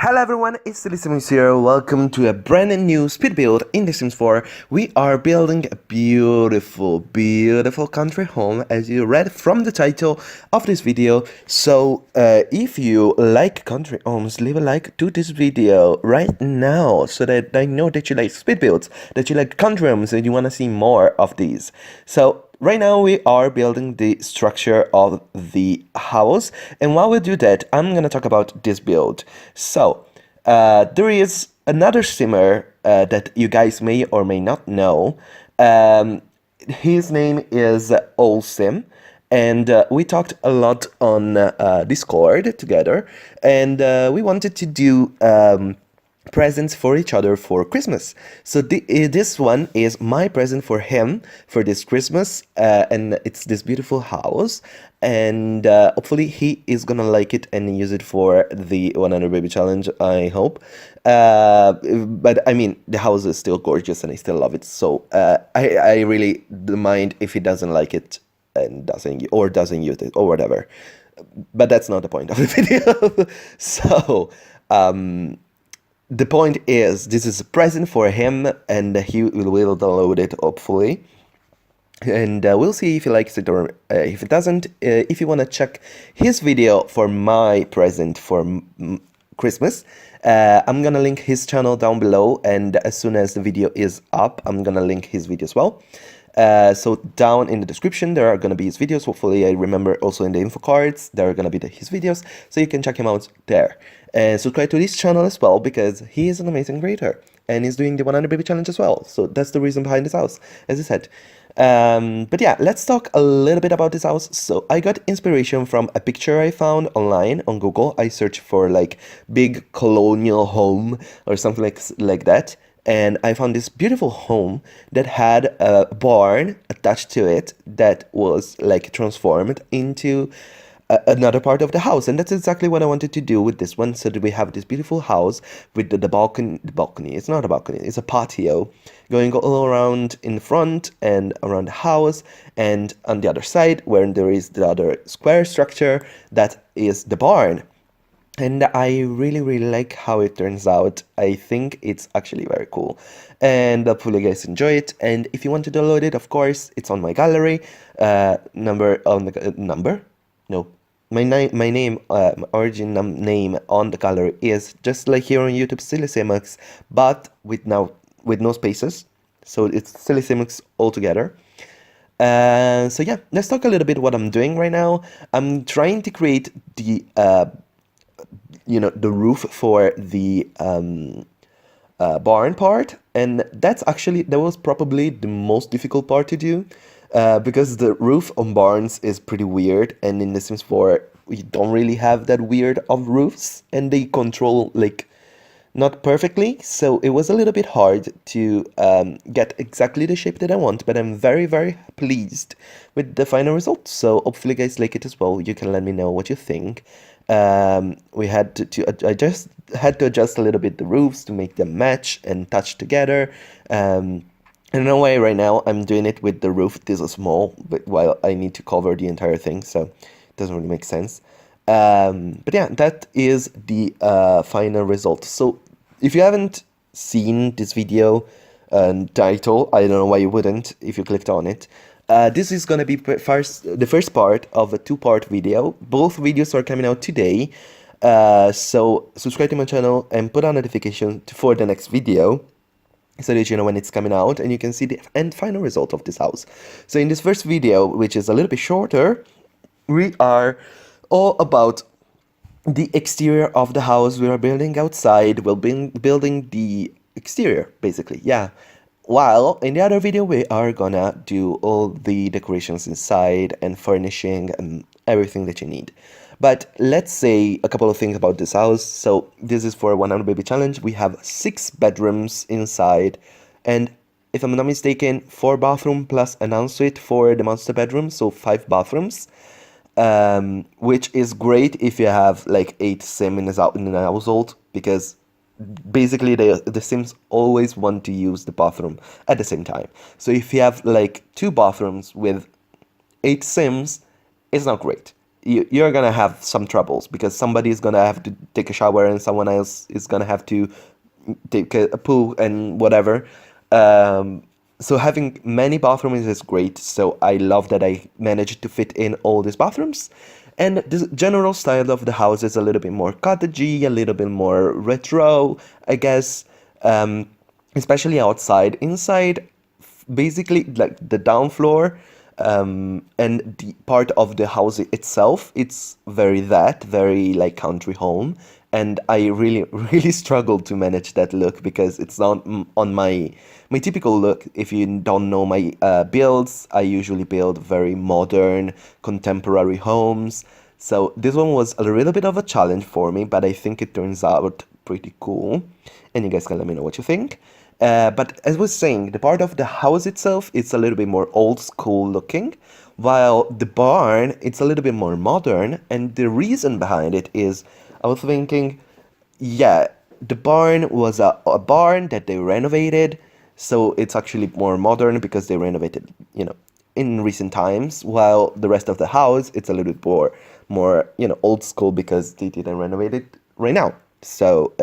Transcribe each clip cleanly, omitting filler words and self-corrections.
Hello everyone, it's Simmuz here. Welcome to a brand new speed build in The Sims 4. We are building a beautiful country home, as you read from the title of this video. So if you like country homes, leave a like to this video right now so that I know that you like speed builds, that you like country homes, and you want to see more of these. So right now we are building the structure of the house, and while we do that, I'm gonna talk about this build. So there is another simmer that you guys may or may not know. His name is OWLSIM, and we talked a lot on Discord together, and we wanted to do presents for each other for Christmas. So this one is my present for him for this Christmas, and it's this beautiful house, and hopefully he is gonna like it and use it for the 100 baby challenge, I hope. But I mean, the house is still gorgeous and I still love it, so I really don't mind if he doesn't like it and doesn't use it or whatever, but that's not the point of the video. So the point is, this is a present for him, and he will download it, hopefully. And we'll see if he likes it or if he doesn't. If you want to check his video for my present for Christmas, I'm going to link his channel down below. And as soon as the video is up, I'm going to link his video as well. So down in the description, there are going to be his videos. Hopefully, I remember also in the info cards, there are going to be his videos. So you can check him out there. And subscribe to this channel as well, because he is an amazing creator. And he's doing the 100 baby challenge as well. So that's the reason behind this house, as I said. But yeah, let's talk a little bit about this house. So I got inspiration from a picture I found online on Google. I searched for like big colonial home or something like that. And I found this beautiful home that had a barn attached to it that was like transformed into another part of the house, and that's exactly what I wanted to do with this one. So that we have this beautiful house with the balcony. It's not a balcony, it's a patio going all around in front and around the house, and on the other side where there is the other square structure that is the barn. And I really like how it turns out. I think it's actually very cool, and hopefully you guys enjoy it. And if you want to download it, of course, it's on my gallery. My name, origin name on the gallery is just like here on YouTube, OWLSIM'S, but with no spaces. So it's OWLSIM'S all together. So yeah, let's talk a little bit what I'm doing right now. I'm trying to create the the roof for the barn part, and that was probably the most difficult part to do. Because the roof on barns is pretty weird, and in The Sims 4 we don't really have that weird of roofs, and they control like not perfectly, so it was a little bit hard to get exactly the shape that I want, but I'm very pleased with the final result. So hopefully you guys like it as well. You can let me know what you think. I just had to adjust a little bit the roofs to make them match and touch together. In a way, right now, I'm doing it with the roof this small, but while I need to cover the entire thing, so it doesn't really make sense. But yeah, that is the final result. So if you haven't seen this video title, I don't know why you wouldn't if you clicked on it. This is going to be the first part of a two-part video. Both videos are coming out today. So subscribe to my channel and put on notification for the next video, so that you know when it's coming out, and you can see the final result of this house. So in this first video, which is a little bit shorter, we are all about the exterior of the house. We are building outside. We'll be building the exterior, basically, yeah. While in the other video, we are gonna do all the decorations inside and furnishing and everything that you need. But let's say a couple of things about this house. So this is for a 100 baby challenge. We have 6 bedrooms inside, and if I'm not mistaken, 4 bathrooms plus an ensuite for the master bedroom, so 5 bathrooms, which is great if you have like 8 Sims in a household, because basically the Sims always want to use the bathroom at the same time. So if you have like 2 bathrooms with 8 Sims, it's not great. you're gonna have some troubles because somebody is gonna have to take a shower and someone else is gonna have to take a poo and whatever. Um, so having many bathrooms is great. So I love that I managed to fit in all these bathrooms. And the general style of the house is a little bit more cottagey, a little bit more retro, I guess. Um, Especially outside. Inside, basically like the down floor and the part of the house itself, it's very like country home, and I really really struggled to manage that look because it's not on my typical look. If you don't know my builds, I usually build very modern contemporary homes, so this one was a little bit of a challenge for me, but I think it turns out pretty cool, and you guys can let me know what you think. But as I was saying, the part of the house itself, it's a little bit more old school looking, while the barn, it's a little bit more modern. And the reason behind it is, I was thinking, yeah, the barn was a barn that they renovated, so it's actually more modern because they renovated, in recent times, while the rest of the house, it's a little bit more old school because they didn't renovate it right now. So,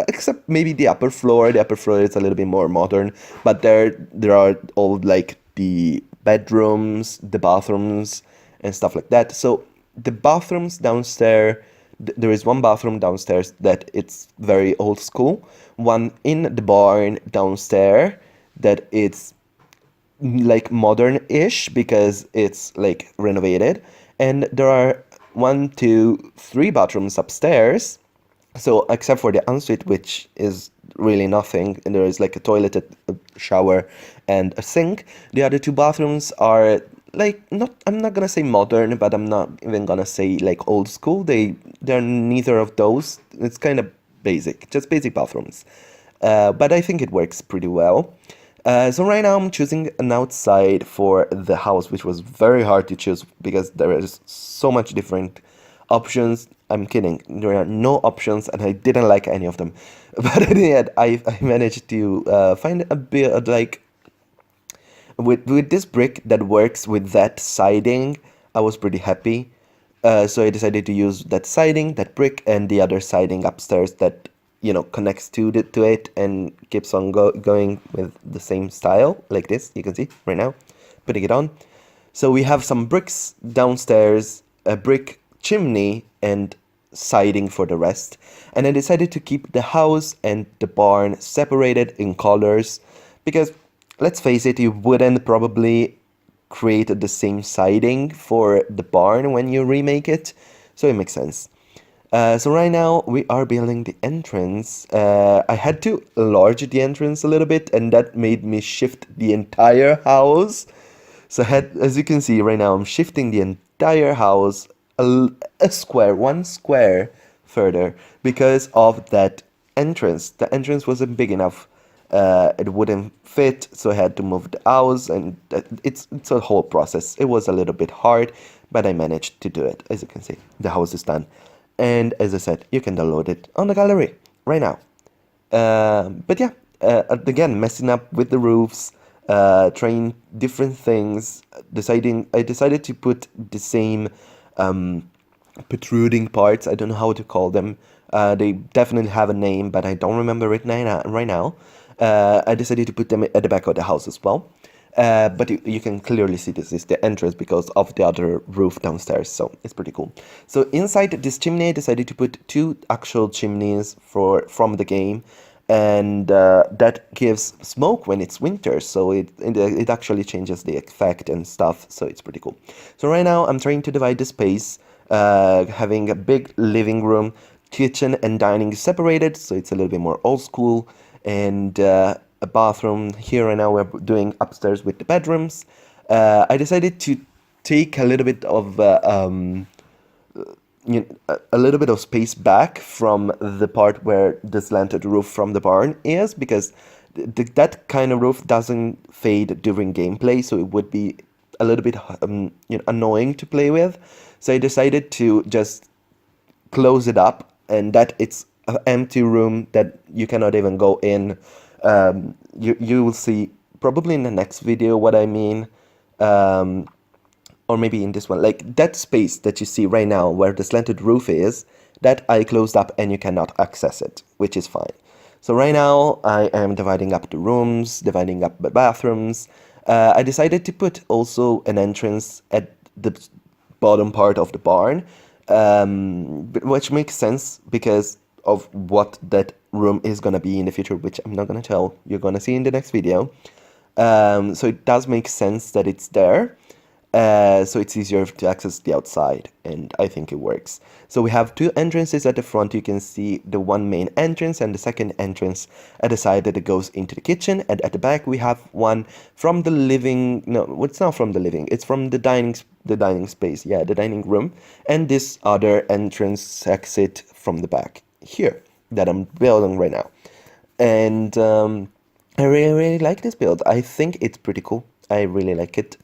except maybe the upper floor. The upper floor is a little bit more modern, but there are all like the bedrooms, the bathrooms, and stuff like that. So the bathrooms downstairs, there is one bathroom downstairs that it's very old school. One in the barn downstairs that it's like modern-ish because it's like renovated, and there are one, two, three bathrooms upstairs, so except for the ensuite, which is really nothing, and there is like a toilet, a shower, and a sink. The other two bathrooms are like not. I'm not gonna say modern, but I'm not even gonna say like old school. They're neither of those. It's kind of basic, just basic bathrooms. But I think it works pretty well. So right now I'm choosing an outside for the house, which was very hard to choose because there is so much different options. I'm kidding. There are no options, and I didn't like any of them. But in the end, I managed to find a bit like with this brick that works with that siding. I was pretty happy. So I decided to use that siding, that brick, and the other siding upstairs that connects to it and keeps on going with the same style, like this. You can see right now, putting it on. So we have some bricks downstairs, a brick chimney, and siding for the rest. And I decided to keep the house and the barn separated in colors because, let's face it, you wouldn't probably create the same siding for the barn when you remake it, so it makes sense. So right now we are building the entrance. I had to enlarge the entrance a little bit, and that made me shift the entire house. So as you can see right now, I'm shifting the entire house one square further because of that entrance. The entrance wasn't big enough. It wouldn't fit, so I had to move the house, and it's a whole process. It was a little bit hard, but I managed to do it. As you can see, the house is done. And as I said, you can download it on the gallery right now. But yeah, again, messing up with the roofs, trying different things, I decided to put the same protruding parts. I don't know how to call them. They definitely have a name, but I don't remember it right now. I decided to put them at the back of the house as well. But you can clearly see this is the entrance because of the other roof downstairs, so it's pretty cool. So inside this chimney, I decided to put two actual chimneys from the game, and that gives smoke when it's winter, so it actually changes the effect and stuff, so it's pretty cool. So right now I'm trying to divide the space, having a big living room, kitchen and dining separated, so it's a little bit more old school, and a bathroom here. Right now we're doing upstairs with the bedrooms. I decided to take a little bit of a little bit of space back from the part where the slanted roof from the barn is, because that kind of roof doesn't fade during gameplay, so it would be a little bit annoying to play with. So I decided to just close it up, and that it's an empty room that you cannot even go in. You will see probably in the next video what I mean. or maybe in this one, like that space that you see right now where the slanted roof is, that I closed up and you cannot access it, which is fine. So right now I am dividing up the rooms, dividing up the bathrooms. I decided to put also an entrance at the bottom part of the barn, which makes sense because of what that room is going to be in the future, which I'm not going to tell. You're going to see in the next video. So it does make sense that it's there. So it's easier to access the outside, and I think it works. So we have two entrances at the front. You can see the one main entrance and the second entrance at the side that goes into the kitchen, and at the back we have one from the living. No, it's not from the living. It's from the dining space. Yeah, the dining room, and this other entrance exit from the back here that I'm building right now, and I really like this build. I think it's pretty cool. I really like it.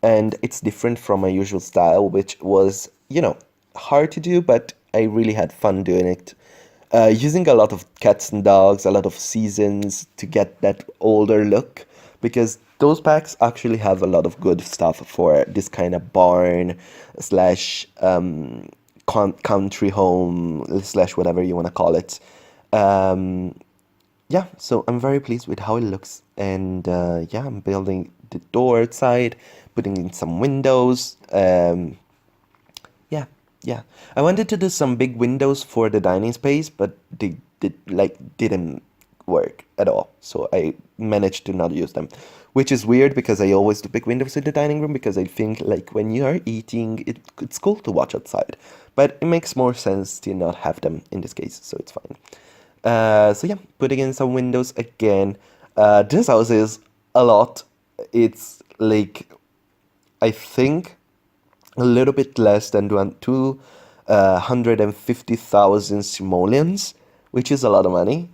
And it's different from my usual style, which was, you know, hard to do, but I really had fun doing it. Using a lot of cats and dogs, a lot of seasons to get that older look, because those packs actually have a lot of good stuff for this kind of barn slash country home slash whatever you want to call it. Yeah, so I'm very pleased with how it looks, and yeah, I'm building the door outside, putting in some windows. Yeah. I wanted to do some big windows for the dining space, but they didn't work at all. So I managed to not use them, which is weird because I always do big windows in the dining room because I think like when you are eating, it's cool to watch outside, but it makes more sense to not have them in this case, so it's fine. So yeah, putting in some windows again. This house is a lot. It's like, I think, a little bit less than 250,000 simoleons, which is a lot of money.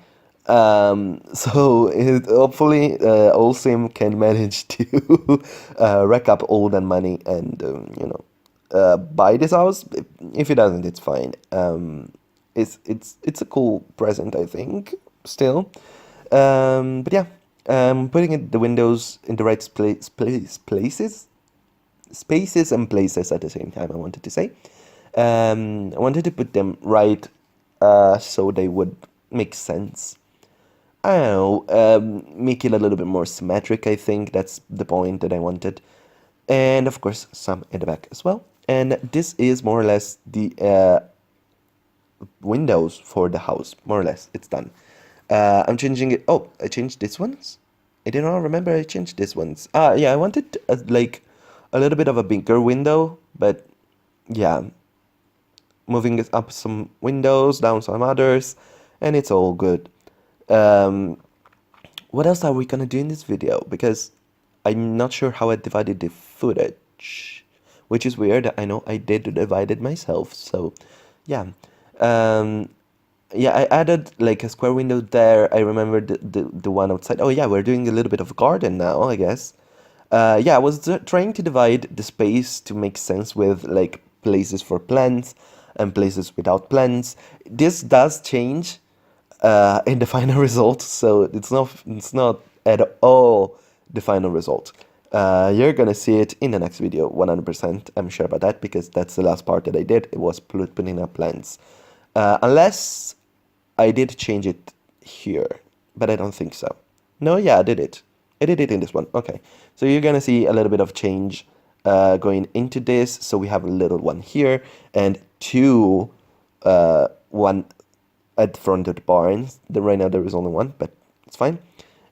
So hopefully OWLSIM can manage to rack up all that money and buy this house. If it doesn't, it's fine. It's a cool present, I think, still. But yeah, putting the windows in the right spaces and places at the same time, I wanted to say. I wanted to put them right so they would make sense. I don't know, make it a little bit more symmetric, I think. That's the point that I wanted. And of course, some in the back as well. And this is more or less the windows for the house, more or less. It's done. I'm changing it. Oh, I changed these ones. I did not remember I changed these ones. Yeah, I wanted like a little bit of a bigger window, but yeah, moving it up some windows, down some others, and it's all good. What else are we gonna do in this video? Because I'm not sure how I divided the footage, which is weird. I know I did divide it myself, so yeah. Yeah, I added like a square window there. I remember the one outside. Oh yeah, we're doing a little bit of a garden now, I guess. Yeah, I was trying to divide the space to make sense with like places for plants and places without plants. This does change in the final result, so it's not at all the final result. You're gonna see it in the next video, 100%. I'm sure about that because that's the last part that I did. It was putting up plants. Unless I did change it here, but I don't think so. No, yeah, I did it. I did it in this one. Okay, so you're gonna see a little bit of change going into this. So we have a little one here and two, one at the front of the barns. Right now there is only one, but it's fine.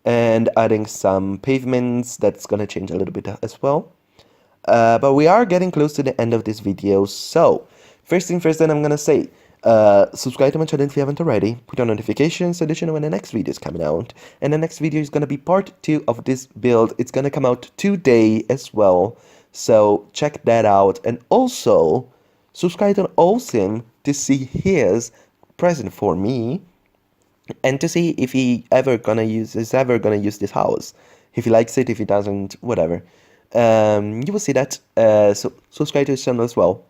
And adding some pavements, that's gonna change a little bit as well. But we are getting close to the end of this video, so first thing first, then I'm gonna say, subscribe to my channel if you haven't already, put on notifications so that you know when the next video is coming out, and the next video is gonna be part 2 of this build. It's gonna come out today as well, so check that out, and also subscribe to OWLSIM to see his present for me, and to see if is ever gonna use this house. If he likes it, if he doesn't, whatever. You will see that. So subscribe to his channel as well.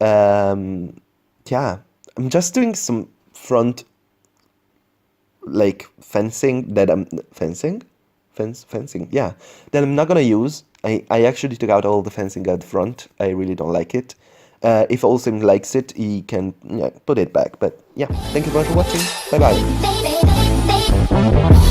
Yeah, I'm just doing some front like fencing that I'm fencing, yeah, that I'm not gonna use I actually took out all the fencing at the front. I really don't like it. If OWLSIM'S likes it, he can put it back. But yeah, thank you very much for watching. Bye bye.